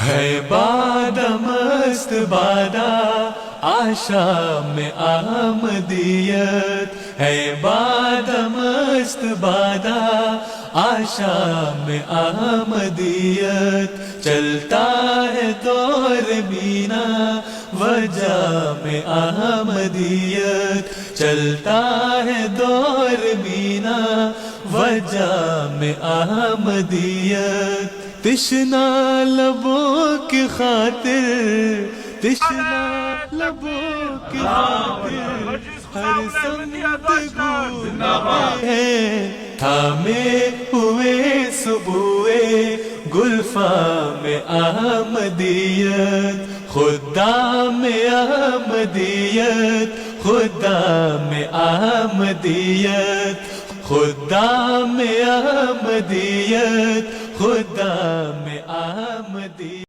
ہے بادہ مست بادہ آشام میں آمدیت، ہے بادہ مست بادہ آشام میں آمدیت، چلتا ہے دور بینا وجہ میں آمدیت، چلتا ہے دور بینا وجہ میں آمدیت، تشنا لبوں کی خاطر، تشنا لبوں کی خاطر ہر سمت گھومے ہیں، تھامے ہوئے صبح گلفاں میں آمدیت، خدا میں آمدیت، خدا میں آمدیت، خدا میں آمدیت، خدا میں آمدیت۔